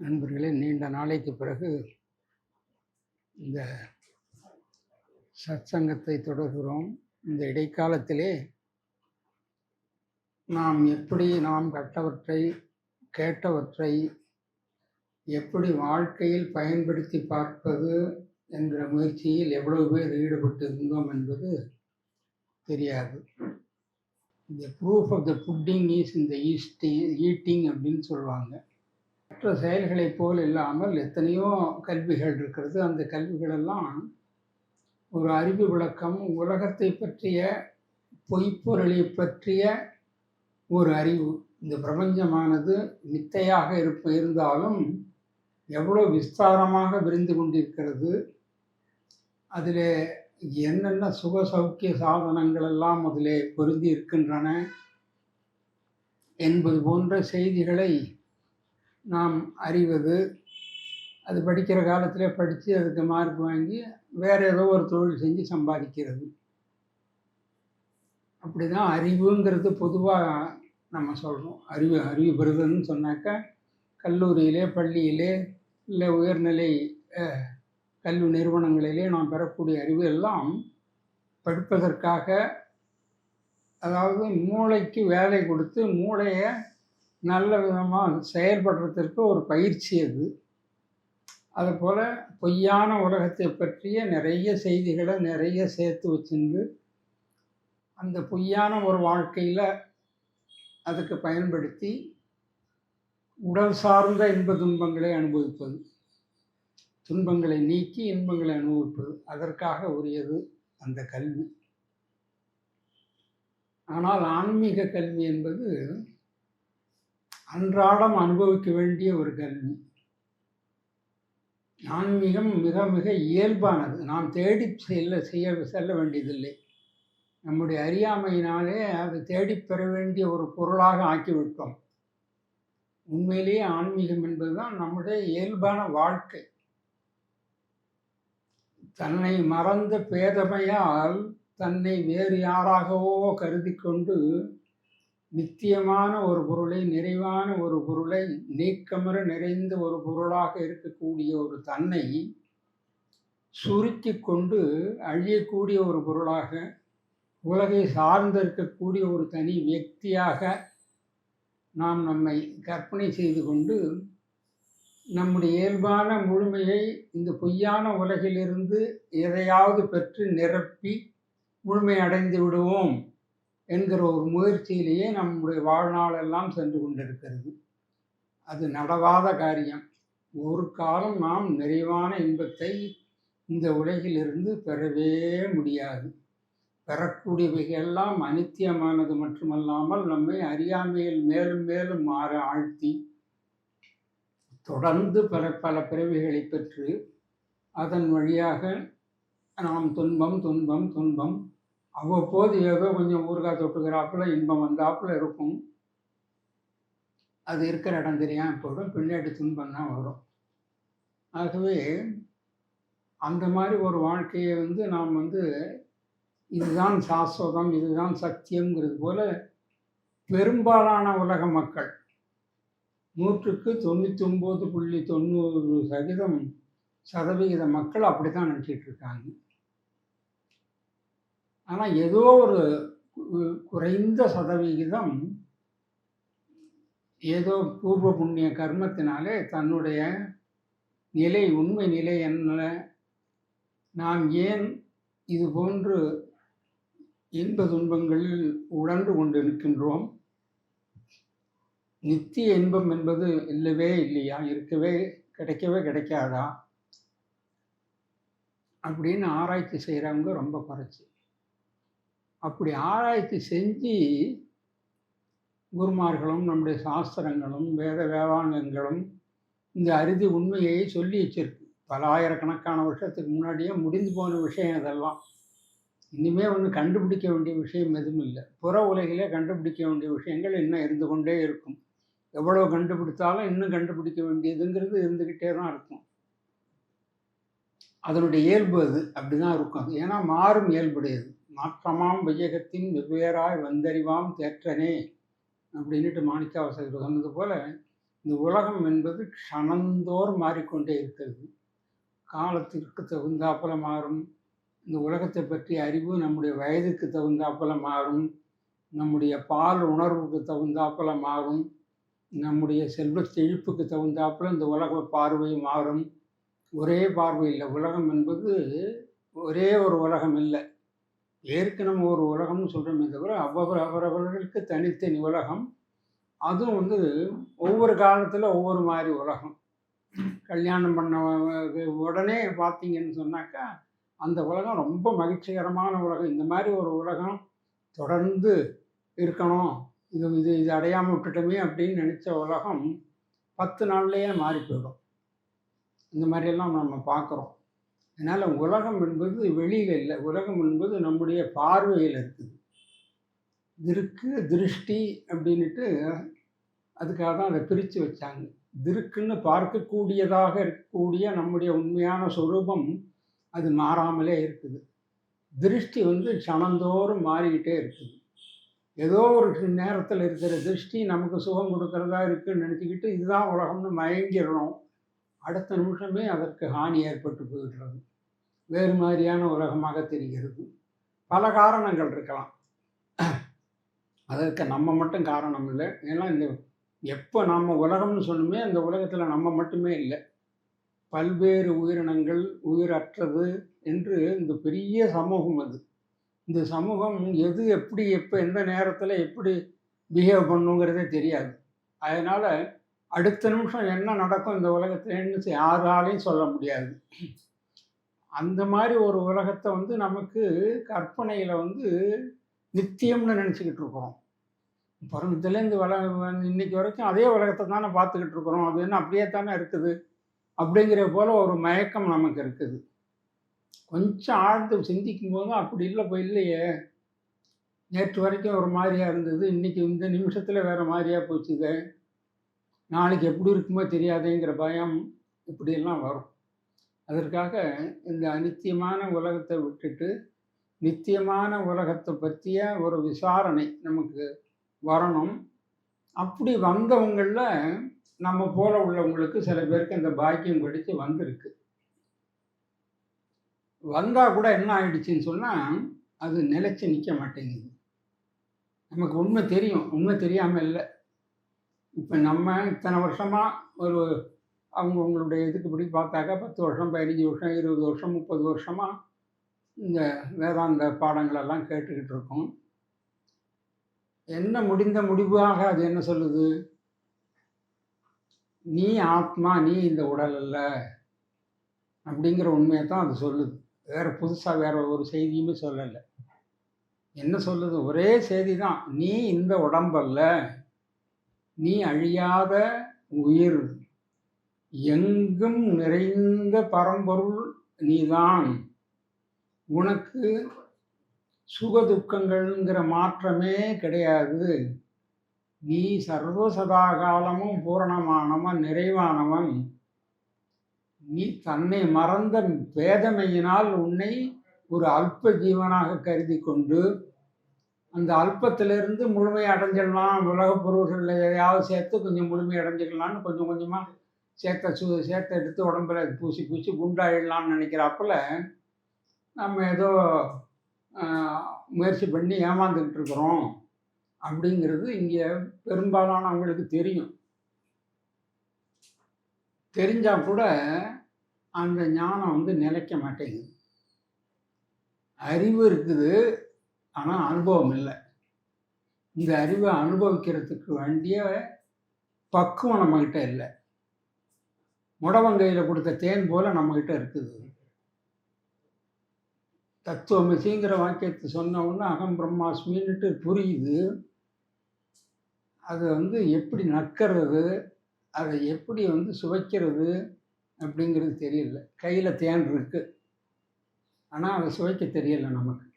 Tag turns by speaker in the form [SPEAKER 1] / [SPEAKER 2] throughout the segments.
[SPEAKER 1] நண்பர்களே, நீண்ட நாளைக்கு பிறகு இந்த சத்சங்கத்தை தொடர்கிறோம். இந்த இடைக்காலத்திலே நாம் கற்றவற்றை, கேட்டவற்றை எப்படி வாழ்க்கையில் பயன்படுத்தி பார்ப்பது என்ற முயற்சியில் எவ்வளவு பேர் ஈடுபட்டு இருந்தோம் என்பது தெரியாது. இந்த proof of the pudding is in the eating அப்படின்னு சொல்லுவாங்க. மற்ற செயல்களைப் போல் இல்லாமல் எத்தனையோ கல்விகள் இருக்கிறது. அந்த கல்விகளெல்லாம் ஒரு அறிவு விளக்கம், உலகத்தை பற்றிய, பொய்ப்பொருளை பற்றிய ஒரு அறிவு. இந்த பிரபஞ்சமானது மித்தையாக இருந்தாலும் எவ்வளோ விஸ்தாரமாக விரிந்து கொண்டிருக்கிறது, அதில் என்னென்ன சுக சௌக்கிய சாதனங்கள் எல்லாம் அதில் பொருந்தி இருக்கின்றன என்பது போன்ற செய்திகளை நாம் அறிவது. அது படிக்கிற காலத்தில் படித்து அதுக்கு மார்க் வாங்கி வேறு ஏதோ ஒரு தொழில் செஞ்சு சம்பாதிக்கிறது. அப்படி தான் அறிவுங்கிறது பொதுவாக நம்ம சொல்கிறோம். அறிவு பெறுதுன்னு சொன்னாக்கா கல்லூரியிலே, பள்ளியிலே, இல்லை உயர்நிலை கல்வி நிறுவனங்களிலே நாம் பெறக்கூடிய அறிவு எல்லாம் படிப்பதற்காக, அதாவது மூளைக்கு வேலை கொடுத்து மூளையை நல்ல விதமாக செயல்படுறதுக்கு ஒரு பயிற்சி அது. அதுபோல் பொய்யான உலகத்தை பற்றிய நிறைய செய்திகளை நிறைய சேர்த்து வச்சிருந்து அந்த பொய்யான ஒரு வாழ்க்கையில் அதுக்கு பயன்படுத்தி உடல் சார்ந்த இன்ப துன்பங்களை அனுபவிப்பது, துன்பங்களை நீக்கி இன்பங்களை அனுபவிப்பது, அதற்காக உரியது அந்த கல்வி. ஆனால் ஆன்மீக கல்வி என்பது அன்றாடம் அனுபவிக்க வேண்டிய ஒரு கல்வி. ஆன்மீகம் மிக மிக இயல்பானது. நாம் தேடி செல்ல வேண்டியதில்லை. நம்முடைய அறியாமையினாலே அது தேடிப்பெற வேண்டிய ஒரு பொருளாக ஆக்கிவிட்டோம். உண்மையிலேயே ஆன்மீகம் என்பதுதான் நம்முடைய இயல்பான வாழ்க்கை. தன்னை மறந்த பேதமையால் தன்னை வேறு யாராகவோ கருதி கொண்டு நித்தியமான ஒரு பொருளை, நிறைவான ஒரு பொருளை, நீக்கமற நிறைந்த ஒரு பொருளாக இருக்கக்கூடிய ஒரு தன்னை சுருக்கி கொண்டு அழியக்கூடிய ஒரு பொருளாக, உலகை சார்ந்திருக்கக்கூடிய ஒரு தனி வியக்தியாக நாம் நம்மை கற்பனை செய்து கொண்டு நம்முடைய இயல்பான முழுமையை இந்த பொய்யான உலகிலிருந்து எதையாவது பெற்று நிரப்பி முழுமை அடைந்து விடுவோம் என்கிற ஒரு முயற்சியிலேயே நம்முடைய வாழ்நாளெல்லாம் சென்று கொண்டிருக்கிறது. அது நடவாத காரியம். ஒரு காலம் நாம் நிறைவான இன்பத்தை இந்த உலகிலிருந்து பெறவே முடியாது. பெறக்கூடியவைகளெல்லாம் அனித்தியமானது மட்டுமல்லாமல் நம்மை அறியாமையில் மேலும் மேலும் மாற ஆழ்த்தி தொடர்ந்து பல பிறவிகளை பெற்று அதன் வழியாக நாம் துன்பம் அவ்வப்போது ஏதோ கொஞ்சம் ஊறுகாய் தொட்டுக்கிறாப்புல இன்பம் வந்தாப்புல இருக்கும். அது இருக்கிற இடம் தெரியாமல் போடும், பின்னாடி துன்பம் தான் வரும். ஆகவே அந்த மாதிரி ஒரு வாழ்க்கையை நாம் இதுதான் சாஸ்வதம், இதுதான் சத்தியம்ங்கிறது போல பெரும்பாலான உலக மக்கள் 99.90% மக்கள் அப்படி தான் நினச்சிட்டு இருக்காங்க. ஆனால் ஏதோ ஒரு குறைந்த சதவிகிதம் ஏதோ பூர்வ புண்ணிய கர்மத்தினாலே தன்னுடைய நிலை, உண்மை நிலை என்ன, நாம் ஏன் இது போன்று இன்ப துன்பங்களில் உழன்று கொண்டு இருக்கின்றோம், நித்திய இன்பம் என்பது இல்லவே இல்லையா, கிடைக்கவே கிடைக்காதா அப்படின்னு ஆராய்ச்சி செய்கிறவங்க ரொம்ப குறைச்சி. அப்படி ஆராய்ச்சி செஞ்சு குருமார்களும் நம்முடைய சாஸ்திரங்களும் வேதாங்கங்களும் இந்த அறுதி உண்மையை சொல்லி வச்சிருக்கு. பல ஆயிரக்கணக்கான வருஷத்துக்கு முன்னாடியே முடிந்து போன விஷயம் இதெல்லாம். இனிமேல் கண்டுபிடிக்க வேண்டிய விஷயம் எதுவும் இல்லை. புற உலகிலே கண்டுபிடிக்க வேண்டிய விஷயங்கள் இன்னும் இருந்து கொண்டே இருக்கும். எவ்வளோ கண்டுபிடித்தாலும் இன்னும் கண்டுபிடிக்க வேண்டியதுங்கிறது இருந்துக்கிட்டே தான் இருக்கும். அதனுடைய இயல்பு அது அப்படி தான் இருக்கும். அது ஏன்னா மாறும் இயல்புடையது. மாற்றமாம் வையகத்தின் வெவ்வேறாய் வந்தறிவாம் தேற்றனே அப்படின்ட்டு மாணிக்கவாசகர் சொன்னது போல இந்த உலகம் என்பது க்ஷணந்தோறும் மாறிக்கொண்டே இருக்கிறது. காலத்திற்கு தகுந்தாப்புல மாறும். இந்த உலகத்தை பற்றிய அறிவு நம்முடைய வயதுக்கு தகுந்தாப்புல மாறும். நம்முடைய பால் உணர்வுக்கு தகுந்தாப்புல மாறும். நம்முடைய செல்வச் செழிப்புக்கு தகுந்தாப்புல இந்த உலக பார்வை மாறும். ஒரே பார்வை இல்லை. உலகம் என்பது ஒரே ஒரு உலகம் இல்லை. பேருக்கு நம்ம ஒரு உலகம்னு சொல்கிறோமே தவிர அவரவர்களுக்கு தனித்தனி உலகம். அதுவும் வந்து ஒவ்வொரு காலத்தில் ஒவ்வொரு மாதிரி உலகம். கல்யாணம் பண்ண உடனே பார்த்தீங்கன்னு சொன்னாக்கா அந்த உலகம் ரொம்ப மகிழ்ச்சிகரமான உலகம். இந்த மாதிரி ஒரு உலகம் தொடர்ந்து இருக்கணும், இது இது இது அடையாமல் விட்டுட்டோமே அப்படின்னு நினச்ச உலகம் 10 நாள்லேயே மாறி போயிடும். இந்த மாதிரியெல்லாம் நம்ம பார்க்குறோம். அதனால் உலகம் என்பது வெளியில் இல்லை. உலகம் என்பது நம்முடைய பார்வையில் இருக்குது. திருஷ்டி அப்படின்ட்டு அதுக்காக தான் அதை பிரித்து வச்சாங்க. திருக்குன்னு பார்க்கக்கூடியதாக இருக்கக்கூடிய நம்முடைய உண்மையான சொரூபம் அது மாறாமலே இருக்குது. திருஷ்டி வந்து க்ஷணந்தோறும் மாறிக்கிட்டே இருக்குது. ஏதோ ஒரு நேரத்தில் இருக்கிற திருஷ்டி நமக்கு சுகம் கொடுக்கறதா இருக்குன்னு நினச்சிக்கிட்டு இதுதான் உலகம்னு மயங்கிடணும். அடுத்த நிமிஷமே அதற்கு ஹானி ஏற்பட்டு போயிடுறது. வேறு மாதிரியான உலகமாக தெரிகிறது. பல காரணங்கள் இருக்கலாம். அதற்கு நம்ம மட்டும் காரணம் இல்லை. ஏன்னா இந்த எப்போ நம்ம உலகம்னு சொன்னோமே அந்த உலகத்தில் நம்ம மட்டுமே இல்லை. பல்வேறு உயிரினங்கள், உயிரற்றது என்று இந்த பெரிய சமூகம் அது. இந்த சமூகம் எது எப்படி எப்போ எந்த நேரத்தில் எப்படி பிஹேவ் பண்ணுங்கிறதே தெரியாது. அதனால் அடுத்த நிமிஷம் என்ன நடக்கும் இந்த உலகத்துலன்னு யாராலையும் சொல்ல முடியாது. அந்த மாதிரி ஒரு உலகத்தை வந்து நமக்கு கற்பனையில் வந்து நித்தியம்னு நினச்சிக்கிட்டு இருக்கிறோம். பிறந்ததுலேருந்து இன்னைக்கு வரைக்கும் அதே உலகத்தை தானே பார்த்துக்கிட்டு இருக்கிறோம். அது என்ன அப்படியே தானே இருக்குது அப்படிங்கிற போல் ஒரு மயக்கம் நமக்கு இருக்குது. கொஞ்சம் ஆழ்ந்து சிந்திக்கும் போதும் அப்படி இல்லை, போய் இல்லையே, நேற்று வரைக்கும் ஒரு மாதிரியாக இருந்தது, இன்றைக்கி இந்த நிமிஷத்தில் வேறு மாதிரியாக போச்சுது, நாளைக்கு எப்படி இருக்குமோ தெரியாதுங்கிற பயம் இப்படியெல்லாம் வரும். அதற்காக இந்த அநித்தியமான உலகத்தை விட்டுட்டு நித்தியமான உலகத்தை பற்றிய ஒரு விசாரணை நமக்கு வரணும். அப்படி வந்தவங்களில் நம்ம போல உள்ளவங்களுக்கு சில பேருக்கு அந்த பாக்கியம் கிடைச்சி வந்திருக்கு. வந்தால் கூட என்ன ஆயிடுச்சுன்னு சொன்னால் அது நிலைச்சி நிற்க மாட்டேங்குது. நமக்கு உண்மை தெரியும், உண்மை தெரியாமல் இல்லை. இப்போ நம்ம இத்தனை வருஷமாக ஒரு அவங்களுடைய இதுக்கு இப்படி பார்த்தாக்கா 10 வருஷம் 15 வருஷம் 20 வருஷம் 30 வருஷமாக இந்த வேதாந்த பாடங்களெல்லாம் கேட்டுக்கிட்டு இருக்கோம். என்ன முடிந்த முடிவாக அது என்ன சொல்லுது? நீ ஆத்மா, நீ இந்த உடல் அல்ல அப்படிங்கிற உண்மையை தான் அது சொல்லுது. வேறு புதுசாக வேறு ஒரு செய்தியுமே சொல்லலை. என்ன சொல்லுது? ஒரே செய்தி தான். நீ இந்த உடம்பல்ல, நீ அழியாத உயிர், எங்கும் நிறைந்த பரம்பொருள் நீதான். உனக்கு சுகதுக்கங்கள்ங்கிற மாற்றமே கிடையாது. நீ சர்வசதா காலமும் பூரணமானவன், நிறைவானவன். நீ தன்னை மறந்த பேதமையினால் உன்னை ஒரு அல்ப ஜீவனாக கருதி கொண்டு அந்த அல்பத்திலிருந்து முழுமை அடைஞ்சிடலாம், உலக பொருள்களில் எதையாவது சேர்த்து கொஞ்சம் முழுமை அடைஞ்சிக்கலான்னு கொஞ்சம் கொஞ்சமாக சேர்த்த எடுத்து உடம்புல பூசி பூசி குண்டாயிடலான்னு நினைக்கிறாப்புல நம்ம ஏதோ முயற்சி பண்ணி ஏமாந்துக்கிட்டு இருக்கிறோம் அப்படிங்கிறது இங்கே பெரும்பாலானவங்களுக்கு தெரியும். தெரிஞ்சால் கூட அந்த ஞானம் வந்து நிலைக்க மாட்டேங்குது. அறிவு இருக்குது, ஆனால் அனுபவம் இல்லை. இந்த அறிவை அனுபவிக்கிறதுக்கு வேண்டிய பக்குவம் நம்மக்கிட்ட இல்லை. முடவங்கையில் கொடுத்த தேன் போல் நம்மக்கிட்ட இருக்குது. தத்துவமசிங்கிற வாக்கியத்தை சொன்ன உடனே அகம் பிரம்மாஸ்மின்னுட்டு புரியுது. அதை வந்து எப்படி நக்கிறது, அதை எப்படி வந்து சுவைக்கிறது அப்படிங்கிறது தெரியல. கையில் தேன் இருக்குது, ஆனால் அதை சுவைக்க தெரியலை நமக்கு.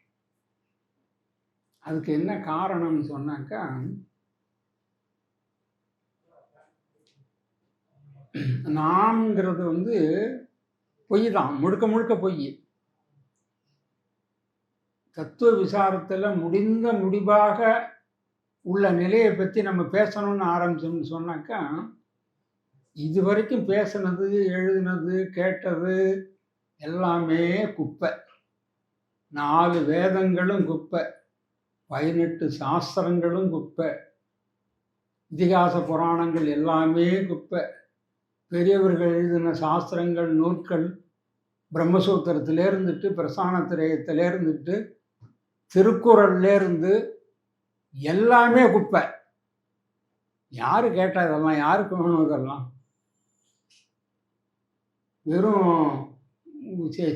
[SPEAKER 1] அதுக்கு என்ன காரணம்னு சொன்னாக்கா, நாம்ங்கிறது வந்து பொய் தான், முழுக்க முழுக்க பொய். தத்துவ விசாரத்தில் முடிந்த முடிவாக உள்ள நிலையை பற்றி நம்ம பேசணும்னு ஆரம்பிச்சோம்னு சொன்னாக்கா இதுவரைக்கும் பேசுனது, எழுதுனது, கேட்டது எல்லாமே குப்பை. 4 வேதங்களும் குப்பை. 18 சாஸ்திரங்களும் குப்பை. இதிகாச புராணங்கள் எல்லாமே குப்பை. பெரியவர்கள் எழுதின சாஸ்திரங்கள், நூல்கள், பிரம்மசூத்திரத்திலேருந்துட்டு, பிரசானத்திரயத்திலேருந்துட்டு, திருக்குறள்லேருந்து எல்லாமே குப்பை. யாரு கேட்டா இதெல்லாம்? யாருக்கு வேணும் இதெல்லாம்? வெறும்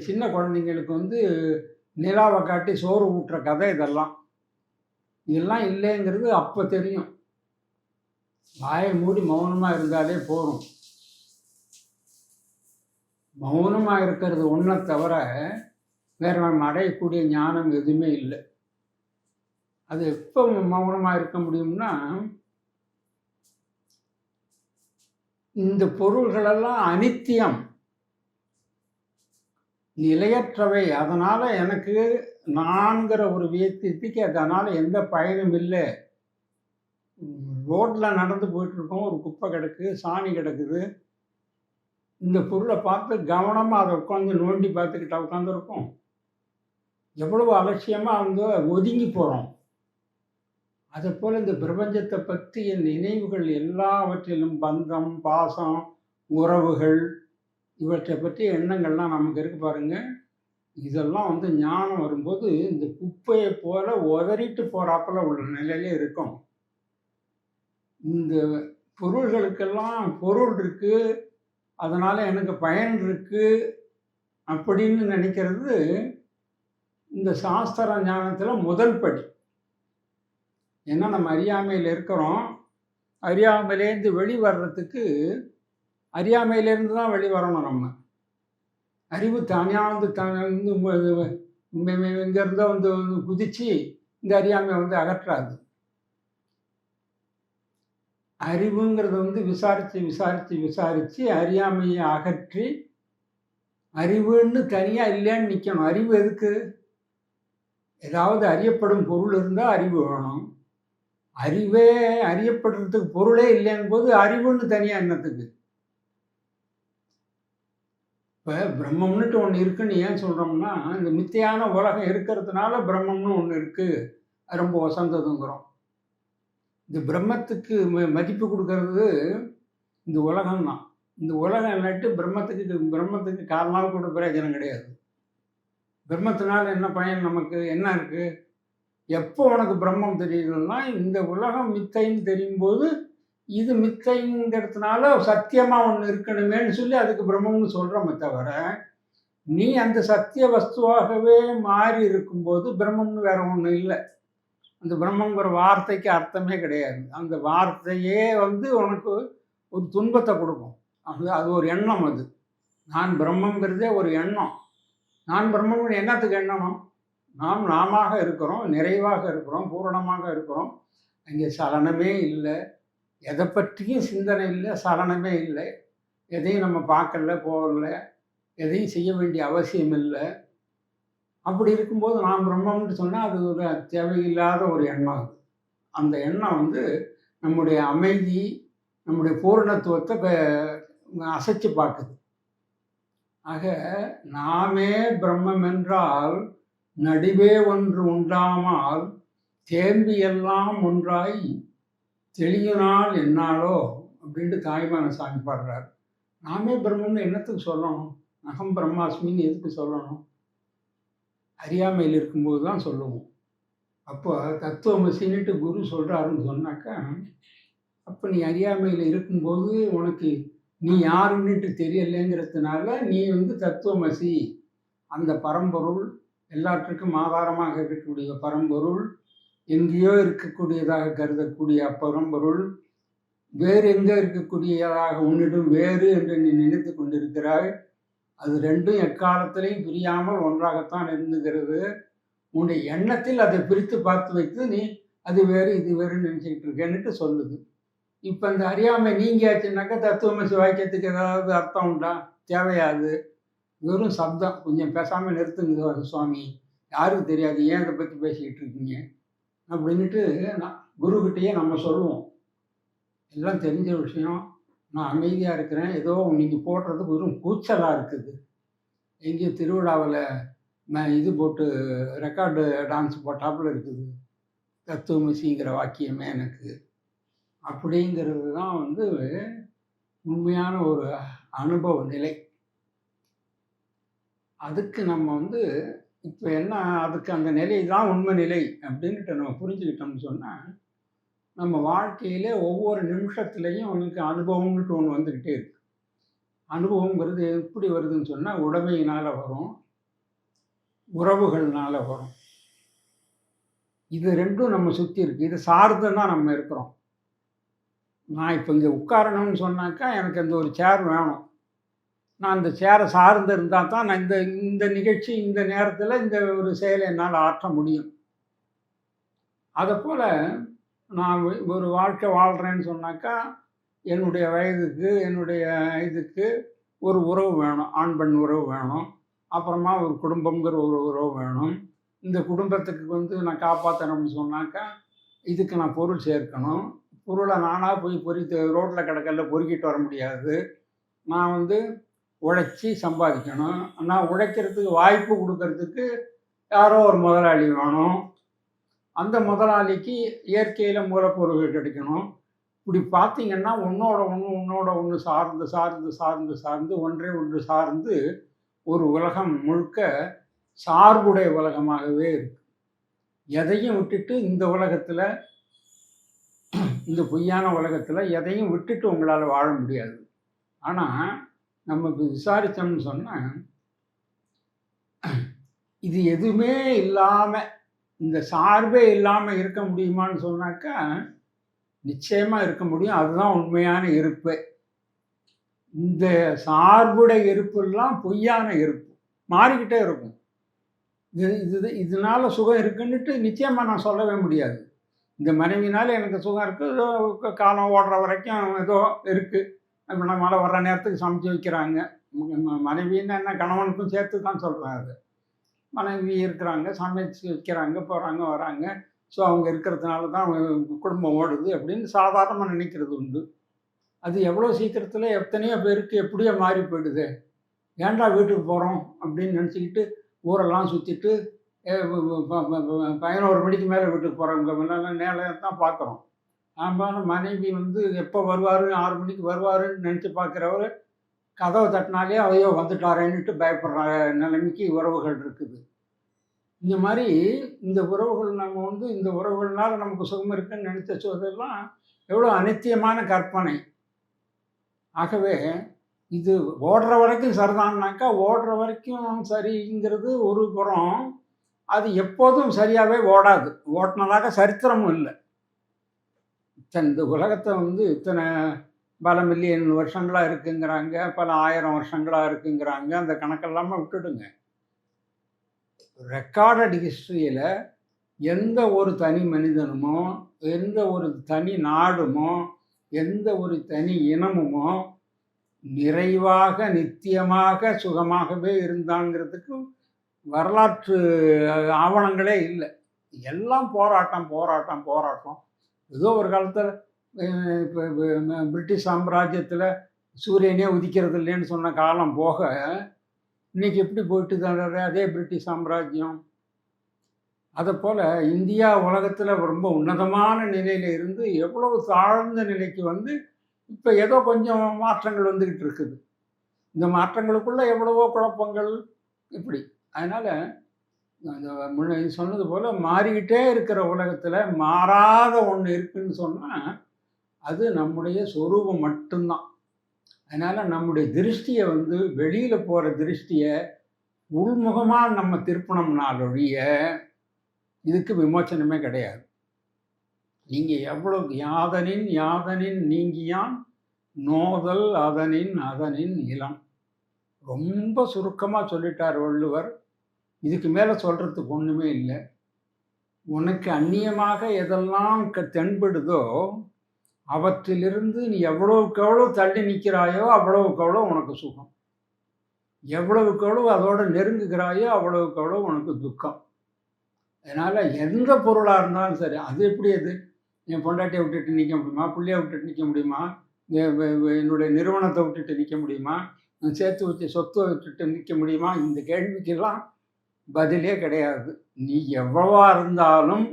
[SPEAKER 1] சின்ன குழந்தைங்களுக்கு வந்து நிலாவை காட்டி சோறு ஊட்டுற கதை இதெல்லாம். இதெல்லாம் இல்லைங்கிறது அப்போ தெரியும். வாயை மூடி மௌனமாக இருந்தாலே போதும். மௌனமாக இருக்கிறது ஒன்றை தவிர வேற நம்ம அடையக்கூடிய ஞானம் எதுவுமே இல்லை. அது எப்போ மௌனமாக இருக்க முடியும்னா, இந்த பொருள்களெல்லாம் அனித்தியம், நிலையற்றவை. அதனால எனக்கு நான்கிற ஒரு வியக்திக்கு அதனால எந்த பயனும் இல்லை. ரோட்ல நடந்து போயிட்டு இருக்கோம், ஒரு குப்பை கிடக்கு, சாணி கிடக்குது. இந்த பொருளை பார்த்து கவனமாக அதை உட்காந்து நோண்டி பார்த்துக்கிட்டா உட்காந்துருக்கோம். எவ்வளவு அலட்சியமாக அவங்க ஒதுங்கி போகிறோம். அதை போல் இந்த பிரபஞ்சத்தை பற்றிய நினைவுகள் எல்லாவற்றிலும் பந்தம், பாசம், உறவுகள், இவற்றை பற்றிய எண்ணங்கள்லாம் நமக்கு இருக்கு பாருங்க. இதெல்லாம் வந்து ஞானம் வரும்போது இந்த குப்பையை போல உதறிட்டு போறாப்புல உள்ள நிலையில இருக்கும். இந்த பொருள்களுக்கெல்லாம் பொருள் இருக்கு, அதனால எனக்கு பயன் இருக்கு அப்படின்னு நினைக்கிறது இந்த சாஸ்திர ஞானத்துல முதல் படி. ஏன்னா நம்ம அறியாமையில் இருக்கிறோம். அறியாமையிலேருந்து வெளிவர்றதுக்கு அறியாமையிலேருந்து தான் வெளிவரணும். நம்ம அறிவு தனியாவது இங்கேருந்தோ வந்து குதிச்சு இந்த அறியாமையை வந்து அகற்றாது. அறிவுங்கிறது வந்து விசாரித்து விசாரித்து விசாரித்து அறியாமையை அகற்றி அறிவுன்னு தனியாக இல்லைன்னு நிற்கணும். அறிவு எதுக்கு? ஏதாவது அறியப்படும் பொருள் இருந்தால் அறிவு வேணும். அறிவே அறியப்படுறதுக்கு பொருளே இல்லைன்னு போது அறிவுன்னு தனியாக என்னத்துக்கு? இப்போ பிரம்மம்னுட்டு ஒன்று இருக்குன்னு ஏன் சொல்கிறோம்னா, இந்த மித்தியான உலகம் இருக்கிறதுனால பிரம்மம்னு ஒன்று இருக்குது, அது ரொம்ப வசந்ததுங்கிறோம். இந்த பிரம்மத்துக்கு மதிப்பு கொடுக்கறது இந்த உலகம்தான். இந்த உலகம் இல்லாட்டி பிரம்மத்துக்கு காரணமாக கூட பிரயோஜனம் கிடையாது. பிரம்மத்தினால என்ன பயன்? நமக்கு என்ன இருக்குது? எப்போ உனக்கு பிரம்மம் தெரியுதுன்னா, இந்த உலகம் மித்தைன்னு தெரியும் போது இது மித்தைங்கிறதுனால சத்தியமாக ஒன்று இருக்கணுமேன்னு சொல்லி அதுக்கு பிரம்மம்னு சொல்கிறோமே தவிர, நீ அந்த சத்திய வஸ்துவாகவே மாறி இருக்கும்போது பிரம்மம்னு வேற ஒன்று இல்லை. அந்த பிரம்மங்கிற வார்த்தைக்கு அர்த்தமே கிடையாது. அந்த வார்த்தையே வந்து உனக்கு ஒரு துன்பத்தை கொடுக்கும். அது ஒரு எண்ணம். அது நான் பிரம்மங்கிறதே ஒரு எண்ணம். நான் பிரம்மம்னு என்னத்துக்கு எண்ணணும்? நாம் நாமாக இருக்கிறோம், நிறைவாக இருக்கிறோம், பூரணமாக இருக்கிறோம். அங்கே சலனமே இல்லை, எதை பற்றியும் சிந்தனை இல்லை, சலனமே இல்லை. எதையும் நம்ம பார்க்கல, போகல, எதையும் செய்ய வேண்டிய அவசியம் இல்லை. அப்படி இருக்கும்போது நாம் பிரம்மம்னு சொன்னால் அது ஒரு தேவையில்லாத ஒரு எண்ணம். அது அந்த எண்ணம் வந்து நம்முடைய அமைதி, நம்முடைய பூரணத்துவத்தை அசைச்சு பார்க்குது. ஆக நாமே பிரம்மம் என்றால் நடுவே ஒன்று உண்டாமல் தேம்பியெல்லாம் ஒன்றாய் தெளியினால் என்னாலோ அப்படின்ட்டு தாய்மான சாமி பாடுறார். நாமே பிரம்மம்னு என்னத்துக்கு சொல்லணும்? அகம் பிரம்மாஸ்மின்னு எதுக்கு சொல்லணும்? அறியாமையில் இருக்கும்போது தான் சொல்லுவோம். அப்போ தத்துவமசின்னுட்டு குரு சொல்கிறாருன்னு சொன்னாக்கா, அப்போ நீ அறியாமையில் இருக்கும்போது உனக்கு நீ யாருன்னுட்டு தெரியலைங்கிறதுனால நீ வந்து தத்துவமசி, அந்த பரம்பொருள், எல்லாற்றுக்கும் ஆதாரமாக இருக்கக்கூடிய பரம்பொருள், எங்கேயோ இருக்கக்கூடியதாக கருதக்கூடிய அப்பரம்பொருள் வேறு எங்கே இருக்கக்கூடியதாக உன்னிடம் வேறு என்று நீ நினைத்து கொண்டிருக்கிறாய். அது ரெண்டும் எக்காலத்திலையும் பிரியாமல் ஒன்றாகத்தான் இருந்துகிறது. உன்னுடைய எண்ணத்தில் அதை பிரித்து பார்த்து வைத்து நீ அது வேறு இது வேறுன்னு நினச்சிக்கிட்டு இருக்கேன்னுட்டு சொல்லுது. இப்போ இந்த அறியாமை நீங்கியாச்சுனாக்கா தத்துவமசி வாக்கியத்துக்கு ஏதாவது அர்த்தம் உண்டா? தேவையாது. வெறும் சப்தம். கொஞ்சம் பேசாமல் நிறுத்துங்க சுவாமி, யாருக்கு தெரியாது, ஏன் இதை பற்றி பேசிக்கிட்டு இருக்கீங்க அப்படின்ட்டு குருக்கிட்டேயே நம்ம சொல்லுவோம். எல்லாம் தெரிஞ்ச விஷயம், நான் அமைதியாக இருக்கிறேன், ஏதோ நீங்கள் போடுறது வெறும் கூச்சலாக இருக்குது. எங்கேயோ திருவிழாவில் இது போட்டு ரெக்கார்டு டான்ஸ் போட்டாப்புல இருக்குது, தத்துவமசிங்கிற வாக்கியமே எனக்கு. அப்படிங்கிறது தான் வந்து உண்மையான ஒரு அனுபவ நிலை. அதுக்கு நம்ம வந்து இப்போ என்ன, அதுக்கு அந்த நிலை தான் உண்மை நிலை அப்படின்ட்டு நம்ம புரிஞ்சுக்கிட்டோம்னு சொன்னால், நம்ம வாழ்க்கையிலே ஒவ்வொரு நிமிஷத்துலேயும் அவனுக்கு அனுபவம்னுட்டு ஒன்று வந்துக்கிட்டே இருக்கு. அனுபவங்கிறது எப்படி வருதுன்னு சொன்னால், உடைமையினால் வரும், உறவுகள்னால வரும். இது ரெண்டும் நம்ம சுற்றி இருக்குது. இது சார்ந்து தான் நம்ம இருக்கிறோம். நான் இப்போ இங்கே உட்காரணும்னு சொன்னாக்கா எனக்கு அந்த ஒரு சேர் வேணும். நான் அந்த சேரை சார்ந்து இருந்தால் தான் நான் இந்த இந்த நிகழ்ச்சி இந்த நேரத்தில் இந்த ஒரு செயலை என்னால் ஆற்ற முடியும். அதைப்போல் நான் ஒரு வாழ்க்கை வாழ்கிறேன்னு சொன்னாக்கா, என்னுடைய வயதுக்கு என்னுடைய இதுக்கு ஒரு உறவு வேணும், ஆண் பெண் உறவு வேணும். அப்புறமா ஒரு குடும்பங்கிற ஒரு உறவு வேணும். இந்த குடும்பத்துக்கு வந்து நான் காப்பாற்றணும்னு சொன்னாக்கா, இதுக்கு நான் பொருள் சேர்க்கணும். பொருளை நானாக போய் ரோட்டில் கிடக்கல பொறுக்கிட்டு வர முடியாது. நான் வந்து உழைச்சி சம்பாதிக்கணும். நான் உழைக்கிறதுக்கு வாய்ப்பு கொடுக்கறதுக்கு யாரோ ஒரு முதலாளி வேணும். அந்த முதலாளிக்கு இயற்கையில் மூலப்பொருட்கள் கிடைக்கணும். இப்படி பார்த்தீங்கன்னா ஒன்றோட ஒன்று சார்ந்து சார்ந்து சார்ந்து சார்ந்து ஒன்றை ஒன்று சார்ந்து ஒரு உலகம் முழுக்க சார்புடைய உலகமாகவே இருக்கு. எதையும் விட்டுட்டு இந்த உலகத்தில், இந்த பொய்யான உலகத்தில் எதையும் விட்டுட்டு உங்களால் வாழ முடியாது. ஆனால் நமக்கு விசாரித்தோம்னு சொன்னால், இது எதுவுமே இல்லாமல், இந்த சார்பே இல்லாமல் இருக்க முடியுமான்னு சொன்னாக்கா நிச்சயமாக இருக்க முடியும். அதுதான் உண்மையான இருப்பு. இந்த சார்புடைய இருப்பெல்லாம் பொய்யான இருப்பு, மாறிக்கிட்டே இருக்கும். இதனால சுகம் இருக்குன்னுட்டு நிச்சயமாக நான் சொல்லவே முடியாது. இந்த மனைவினால எனக்கு சுகம் இருக்குது, காலம் ஓடுற வரைக்கும் ஏதோ இருக்குது. இப்போ மழை வர்ற நேரத்துக்கு சமைச்சு வைக்கிறாங்க. மனைவின்னு என்ன, கணவனுக்கும் சேர்த்து தான் சொல்கிறாங்க. மனைவி இருக்கிறாங்க, சமைச்சு வைக்கிறாங்க, போகிறாங்க வராங்க. ஸோ அவங்க இருக்கிறதுனால தான் குடும்பம் ஓடுது அப்படின்னு சாதாரணமாக நினைக்கிறது உண்டு. அது எவ்வளோ சீக்கிரத்தில் எத்தனையோ பேருக்கு எப்படியோ மாறி போயிடுது. ஏன்டா வீட்டுக்கு போகிறோம் அப்படின்னு நினச்சிக்கிட்டு ஊரெல்லாம் சுற்றிட்டு 11 மணிக்கு மேலே வீட்டுக்கு போகிறவங்க முன்னெல்லாம் நேரம் தான் பார்க்குறோம். ஆமாம், மனைவி வந்து எப்போ வருவார், 6 மணிக்கு வருவாருன்னு நினச்சி பார்க்குறவர் கதவை தட்டினாலே அவையோ வந்துட்டாரேன்னுட்டு பயப்படுற நிலைமைக்கு உறவுகள் இருக்குது. இந்த மாதிரி இந்த உறவுகள் நம்ம வந்து இந்த உறவுகள்னால நமக்கு சுகம் இருக்குன்னு நினைச்ச சொல்றதெல்லாம் எவ்வளோ அனித்தியமான கற்பனை. ஆகவே இது ஓடுற வரைக்கும் சரிதான்னாக்கா, ஓடுற வரைக்கும் சரிங்கிறது ஒரு புறம், அது எப்போதும் சரியாகவே ஓடாது. ஓட்டினதாக சரித்திரமும் இல்லை. இந்த உலகத்தை வந்து இத்தனை பல மில்லியன் வருஷங்களாக இருக்குங்கிறாங்க, பல 1000 வருஷங்களாக இருக்குங்கிறாங்க. அந்த கணக்கெல்லாமல் விட்டுடுங்க. ரெக்கார்டட் ஹிஸ்ட்ரியில் எந்த ஒரு தனி மனிதனுமோ, எந்த ஒரு தனி நாடுமோ, எந்த ஒரு தனி இனமுமோ நிறைவாக நித்தியமாக சுகமாகவே இருந்தாங்கிறதுக்கு வரலாற்று ஆவணங்களே இல்லை. எல்லாம் போராட்டம் போராட்டம் போராட்டம். ஏதோ ஒரு காலத்தில் இப்போ பிரிட்டிஷ் சாம்ராஜ்யத்தில் சூரியனே உதிக்கிறது இல்லைன்னு சொன்ன காலம் போக இன்றைக்கி எப்படி போயிட்டு தான் அதே பிரிட்டிஷ் சாம்ராஜ்யம். அதை போல் இந்தியா உலகத்தில் ரொம்ப உன்னதமான நிலையில் இருந்து எவ்வளவு தாழ்ந்த நிலைக்கு வந்து இப்போ ஏதோ கொஞ்சம் மாற்றங்கள் வந்துக்கிட்டு இருக்குது. இந்த மாற்றங்களுக்குள்ளே எவ்வளவோ குழப்பங்கள் இப்படி. அதனால் அந்த முன்ன சொன்னது போல் மாறிக்கிட்டே இருக்கிற உலகத்தில் மாறாத ஒன்று இருக்குதுன்னு சொன்னால் அது நம்முடைய சொரூபம் மட்டும்தான். அதனால் நம்முடைய திருஷ்டியை வந்து வெளியில் போகிற திருஷ்டியை உள்முகமாக நம்ம திருப்பணம்னாலொழிய இதுக்கு விமோச்சனமே கிடையாது. நீங்கள் எவ்வளோ யாதனின் யாதனின் நீங்கியான் நோதல் அதனின் அதனின் இளம். ரொம்ப சுருக்கமாக சொல்லிட்டார் வள்ளுவர். இதுக்கு மேலே சொல்கிறதுக்கு ஒன்றுமே இல்லை. உனக்கு அந்நியமாக எதெல்லாம் தென்படுதோ அவற்றிலிருந்து நீ எவ்வளவுக்கு எவ்வளோ தள்ளி நிற்கிறாயோ அவ்வளவுக்கு எவ்வளோ உனக்கு சுகம். எவ்வளவுக்கு எவ்வளோ அதோடு நெருங்குகிறாயோ அவ்வளவுக்கு எவ்வளோ உனக்கு துக்கம். அதனால் எந்த பொருளாக இருந்தாலும் சரி, அது எப்படி அது என் பொண்டாட்டியை விட்டுட்டு நிற்க முடியுமா, பிள்ளையை விட்டுட்டு நிற்க முடியுமா, என்னுடைய நிறுவனத்தை விட்டுட்டு நிற்க முடியுமா? நான் சேர்த்து வச்ச சொத்தை விட்டுட்டு நிற்க முடியுமா? இந்த கேள்விக்கெல்லாம் பதிலே கிடையாது. நீ எவ்வளவா இருந்தாலும்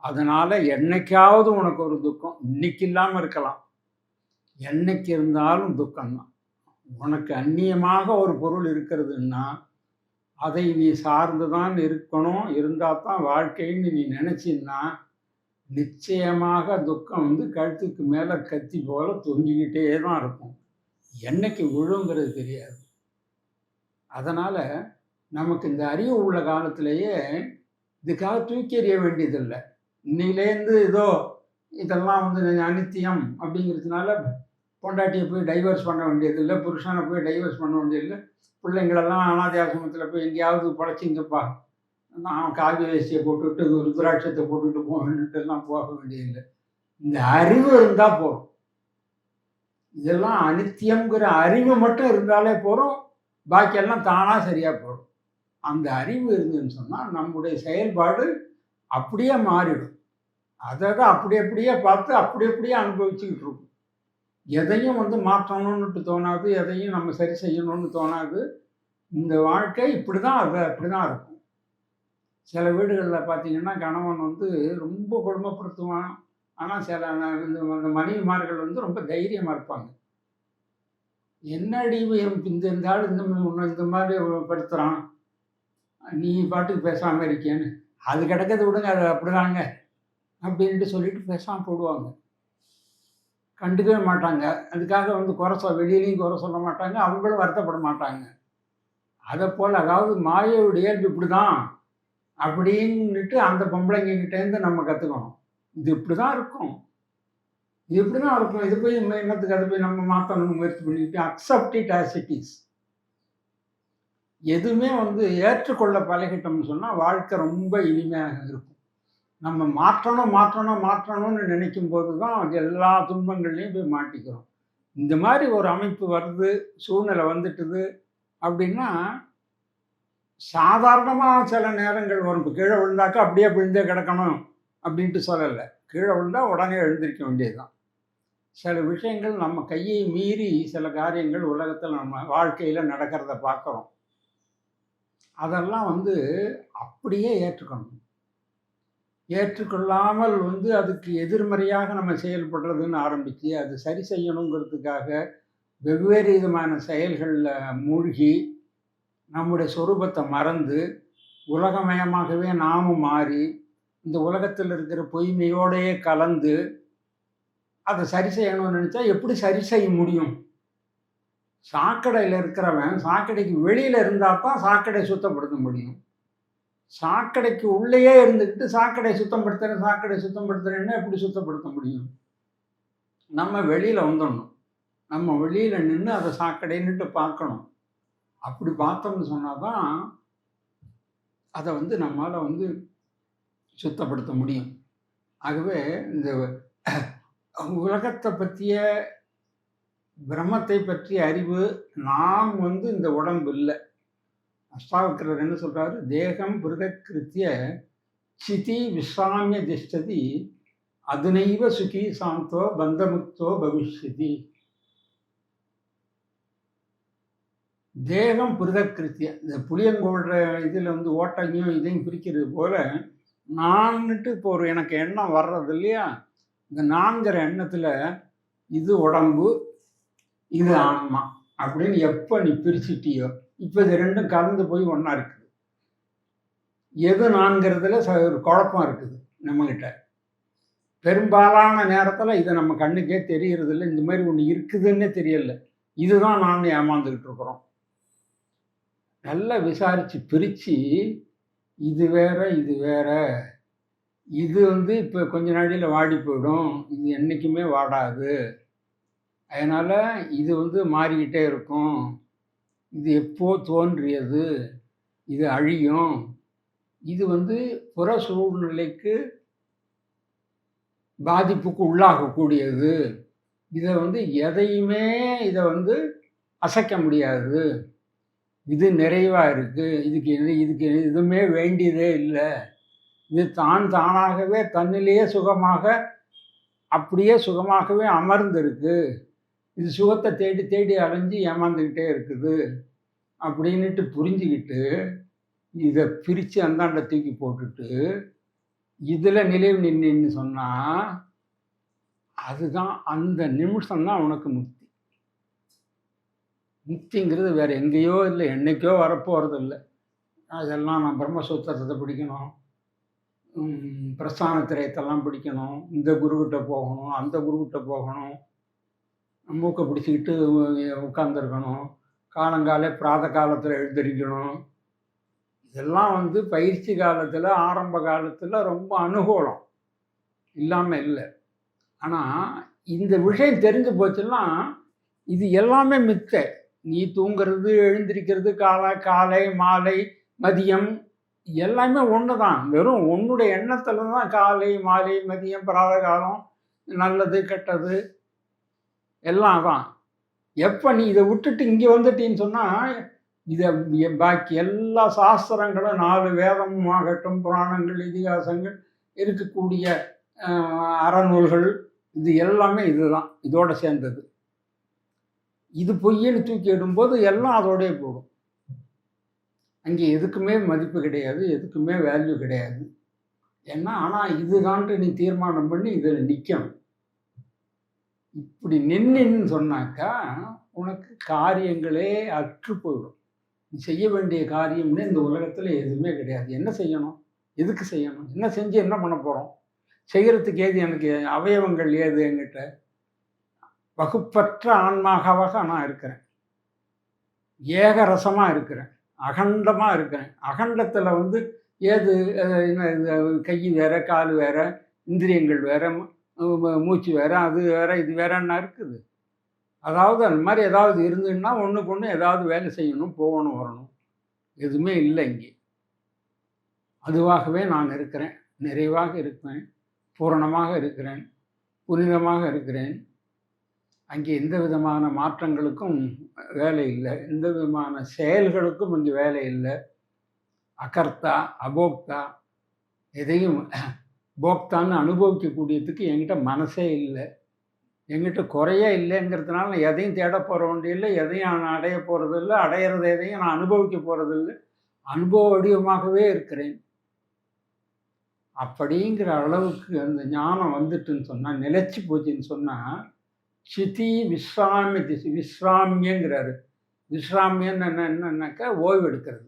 [SPEAKER 1] அதனால என்னைக்காவது உனக்கு ஒரு துக்கம். இன்னைக்கு இல்லாம இருக்கலாம். என்னைக்கு இருந்தாலும் துக்கம் தான். உனக்கு அந்நியமாக ஒரு பொருள் இருக்கிறதுன்னா, அதை நீ சார்ந்து தான் இருக்கணும். இருந்தா தான் வாழ்க்கைன்னு நீ நினைச்சீன்னா, நிச்சயமாக துக்கம் வந்து கழுத்துக்கு மேல கத்தி போல தொங்கிக்கிட்டே தான் இருக்கும். என்னைக்கு விழுங்கிறது தெரியாது. அதனால நமக்கு இந்த அறிவு உள்ள காலத்திலேயே இதுக்காக தூக்கி எறிய வேண்டியதில்ல. இன்னையிலேருந்து ஏதோ இதெல்லாம் வந்து அனித்தியம் அப்படிங்கிறதுனால பொண்டாட்டியை போய் டைவர்ஸ் பண்ண வேண்டியதில்லை, புருஷனை போய் டைவர்ஸ் பண்ண வேண்டியதில்லை, பிள்ளைங்களெல்லாம் அனாதை ஆசிரமத்தில் போய் எங்கேயாவது படைச்சிங்கப்பா, நான் காவி வேஷ்டியை போட்டுவிட்டு ருத்ராட்சத்தை போட்டுட்டு போகணுன்ட்டுலாம் போக வேண்டியதில்லை. இந்த அறிவு இருந்தால் போதும். இதெல்லாம் அனித்தியம்ங்கிற அறிவு மட்டும் இருந்தாலே போதும், பாக்கியெல்லாம் தானாக சரியாக போடும். அந்த அறிவு இருந்துன்னு சொன்னால் நம்முடைய செயல்பாடு அப்படியே மாறிடும். அதை தான் அப்படி அப்படியே பார்த்து அப்படி அப்படியே அனுபவிச்சுக்கிட்டு இருக்கும். எதையும் வந்து மாற்றணும்னுட்டு தோணாது, எதையும் நம்ம சரி செய்யணும்னு தோணாது. இந்த வாழ்க்கை இப்படி தான், அது அப்படி தான் இருக்கும். சில வீடுகளில் பார்த்தீங்கன்னா கணவன் வந்து ரொம்ப கொடுமைப்படுத்துவான். ஆனால் சில இந்த மனைவிமார்கள் வந்து ரொம்ப தைரியமாக இருப்பாங்க. என்னடி இந்த ஆள் இந்த மாதிரி படுத்துகிறான், நீ பாட்டுக்கு பேசாமல் இருக்கேன்னு, அது கிடக்கிறது விடுங்க, அது அப்படிதாங்க அப்படின்ட்டு சொல்லிட்டு பேசாமல் போடுவாங்க. கண்டுக்கவே மாட்டாங்க. அதுக்காக வந்து வெளியிலையும் குறை சொல்ல மாட்டாங்க, அவங்களும் வருத்தப்பட மாட்டாங்க. அதை போல் அதாவது மாயவுடைய இயல்பு இப்படி தான் அப்படின்னுட்டு அந்த பொம்பளைங்ககிட்டேருந்து நம்ம கற்றுக்கணும். இது இப்படி தான் இருக்கும், இது இப்படி தான் இருக்கும், இது போய் என்னத்துக்கு அதை போய் நம்ம மாற்றணும்னு முயற்சி பண்ணிக்கிட்டு accept it as it is. எதுவுமே வந்து ஏற்றுக்கொள்ள பழகிட்டோம்னு சொன்னால் வாழ்க்கை ரொம்ப இனிமையாக இருக்கும். நம்ம மாற்றணும்னு நினைக்கும் போது தான் எல்லா துன்பங்கள்லையும் போய் மாட்டிக்கிறோம். இந்த மாதிரி ஒரு அமைப்பு வருது, சூழ்நிலை வந்துட்டுது அப்படின்னா சாதாரணமாக சில நேரங்கள் வரும். இப்போ கீழே விழுந்தாக்கா அப்படியே விழுந்தே கிடக்கணும் அப்படின்ட்டு சொல்லலை. கீழே விழுந்தால் உடனே எழுந்திருக்க வேண்டியதுதான். சில விஷயங்கள் நம்ம கையை மீறி சில காரியங்கள் உலகத்தில் நம்ம வாழ்க்கையில் நடக்கிறத பார்க்குறோம். அதெல்லாம் வந்து அப்படியே ஏற்றுக்கணும். ஏற்றுக்கொள்ளாமல் வந்து அதுக்கு எதிர்மறையாக நம்ம செயல்படுறதுன்னு ஆரம்பித்து அது சரி செய்யணுங்கிறதுக்காக வெவ்வேறு விதமான செயல்களில் மூழ்கி நம்முடைய சொரூபத்தை மறந்து உலகமயமாகவே நாமும் மாறி இந்த உலகத்தில் இருக்கிற பொய்மையோடையே கலந்து அதை சரி செய்யணும்னு நினச்சா எப்படி சரி செய்ய முடியும்? சாக்கடையில் இருக்கிறவன் சாக்கடைக்கு வெளியில் இருந்தால் தான் சாக்கடை சுத்தப்படுத்த முடியும். சாக்கடைக்கு உள்ளேயே இருந்துக்கிட்டு சாக்கடை சுத்தப்படுத்துறேன்னா எப்படி சுத்தப்படுத்த முடியும்? நம்ம வெளியில் வந்துடணும். நம்ம வெளியில் நின்று அதை சாக்கடைன்னுட்டு பார்க்கணும். அப்படி பார்த்தோம்னு சொன்னால் தான் அதை வந்து நம்மளால் வந்து சுத்தப்படுத்த முடியும். ஆகவே இந்த உலகத்தை பற்றிய பிரம்மத்தை பற்றிய அறிவு நாம் வந்து இந்த உடம்பு இல்லை. அஷ்டாவக்கரர் என்ன சொல்றாரு? தேகம் பிருகத்கிருத்திய சிதி விஸ்ராமிய திஷ்டதி அதுனைவ சுகி சாந்தோ பந்தமுக்தோ பவிஷ்யதி. தேகம் பிருகத்கிருத்திய, இந்த புளியங்கோடுற இதில் வந்து ஓட்டையும் இதையும் பிரிக்கிறது போல நான்னுட்டு இப்போ ஒரு எனக்கு எண்ணம் வர்றது இல்லையா? இந்த நான்கிற எண்ணத்தில் இது உடம்பு இது ஆன்மா அப்படின்னு எப்போ நீ பிரிச்சுட்டியோ இப்போ இது ரெண்டும் கலந்து போய் ஒன்றா இருக்குது. எது நான்கிறதுல ஒரு குழப்பம் இருக்குது நம்மகிட்ட. பெரும்பாலான நேரத்தில் இதை நம்ம கண்ணுக்கே தெரியறது இல்லை. இந்த மாதிரி ஒன்று இருக்குதுன்னே தெரியல. இதுதான் நான் ஏமாந்துக்கிட்டு இருக்கிறோம். நல்லா விசாரித்து பிரித்து இது வேற இது வேற, இது வந்து இப்போ கொஞ்ச நாளையில் வாடி போயிடும், இது என்றைக்குமே வாடாது, அதனால் இது வந்து மாறிக்கிட்டே இருக்கும், இது எப்போ தோன்றியது, இது அழியும், இது வந்து புற சூழ்நிலைக்கு பாதிப்புக்கு உள்ளாகக்கூடியது, இதை வந்து எதையுமே இதை வந்து அசைக்க முடியாது, இது நிறைவாக இருக்குது, இதுக்கு எதுவுமே வேண்டியதே இல்லை, இது தானாகவே தன்னிலேயே சுகமாக அப்படியே சுகமாகவே அமர்ந்திருக்கு, இது சுகத்தை தேடி தேடி அலைஞ்சு ஏமாந்துக்கிட்டே இருக்குது அப்படின்னுட்டு புரிஞ்சுக்கிட்டு இதை பிரித்து அந்தாண்ட தூக்கி போட்டுட்டு இதில் நிலைவு நின்றுன்னு சொன்னால் அதுதான் அந்த நிமிஷம்தான் உனக்கு முக்தி. முக்திங்கிறது வேறு எங்கேயோ இல்லை, என்னைக்கோ வரப்போகிறது இல்லை. அதெல்லாம் நான் பிரம்மசூத்திரத்தை படிக்கணும், பிரஸ்தான திரயத்தெல்லாம் படிக்கணும், இந்த குருக்கிட்ட போகணும், அந்த குருக்கிட்ட போகணும், மூக்கை பிடிச்சிக்கிட்டு உட்காந்துருக்கணும், காலங்காலே பிராத காலத்தில் எழுந்திரிக்கணும். இதெல்லாம் பயிற்சி காலத்தில் ஆரம்ப காலத்தில் ரொம்ப அனுகூலம் இல்லாமல் இல்லை. ஆனால் இந்த விஷயம் தெரிஞ்சு போச்சுன்னா இது எல்லாமே மித்தை. நீ தூங்கிறது, எழுந்திரிக்கிறது, காலை மாலை மதியம் எல்லாமே ஒன்று தான். வெறும் உன்னுடைய எண்ணத்தில் தான் காலை மாலை மதியம் பிராத காலம் நல்லது கெட்டது எல்லாம் தான். எப்போ நீ இதை விட்டுட்டு இங்கே வந்துட்டின்னு சொன்னால் இதை பாக்கி எல்லா சாஸ்திரங்களும் 4 வேதமும் ஆகட்டும், புராணங்கள், இதிகாசங்கள், இருக்கக்கூடிய அறநூல்கள், இது எல்லாமே இதுதான், இதோட சேர்ந்தது. இது பொய்யன்னு தூக்கி இடும்போது எல்லாம் அதோடய போடும். அங்கே எதுக்குமே மதிப்பு கிடையாது, எதுக்குமே வேல்யூ கிடையாது. ஏன்னா ஆனால் இதுதான்ட்டு நீ தீர்மானம் பண்ணி இதில் நிற்கணும். இப்படி நின்றுன்னு சொன்னாக்கா உனக்கு காரியங்களே அற்று போயிடும். நீ செய்ய வேண்டிய காரியம்னு இந்த உலகத்தில் எதுவுமே கிடையாது. என்ன செய்யணும், எதுக்கு செய்யணும், என்ன செஞ்சு என்ன பண்ண போகிறோம், செய்கிறதுக்கு ஏது எனக்கு அவயவங்கள் ஏது, என்கிட்ட வகுப்பற்ற ஆன்மாகவாக நான் இருக்கிறேன், ஏகரசமாக இருக்கிறேன், அகண்டமாக இருக்கிறேன். அகண்டத்தில் ஏது கை வேற, கால் வேற, இந்திரியங்கள் வேற, மூச்சு வேற, அது வேற, இது வேறன்னா இருக்குது. அதாவது அந்த மாதிரி ஏதாவது இருந்துன்னா ஒன்றுக்கு ஒன்று ஏதாவது வேலை செய்யணும், போகணும், வரணும். எதுவுமே இல்லை இங்கே. அதுவாகவே நான் இருக்கிறேன், நிறைவாக இருக்கிறேன், பூரணமாக இருக்கிறேன், புனிதமாக இருக்கிறேன். அங்கே எந்த விதமான மாற்றங்களுக்கும் வேலை இல்லை, எந்த விதமான செயல்களுக்கும் இங்கே வேலை இல்லை. அகர்த்தா அபோக்தா, எதையும் போக்தான்னு அனுபவிக்கக்கூடியதுக்கு என்கிட்ட மனசே இல்லை. என்கிட்ட குறையே இல்லைங்கிறதுனால நான் எதையும் தேட போகிற வேண்டியில்லை, எதையும் நான் அடைய போகிறதில்லை, அடையிறது எதையும் நான் அனுபவிக்க போகிறதில்லை. அனுபவ வடிவமாகவே இருக்கிறேன். அப்படிங்கிற அளவுக்கு அந்த ஞானம் வந்துட்டுன்னு சொன்னால், நிலைச்சி போச்சுன்னு சொன்னால், சிதி விஸ்ராமிய விஸ்ராமியங்கிறாரு. விஸ்ராமியன்னு என்னன்னாக்கா ஓய்வு எடுக்கிறது.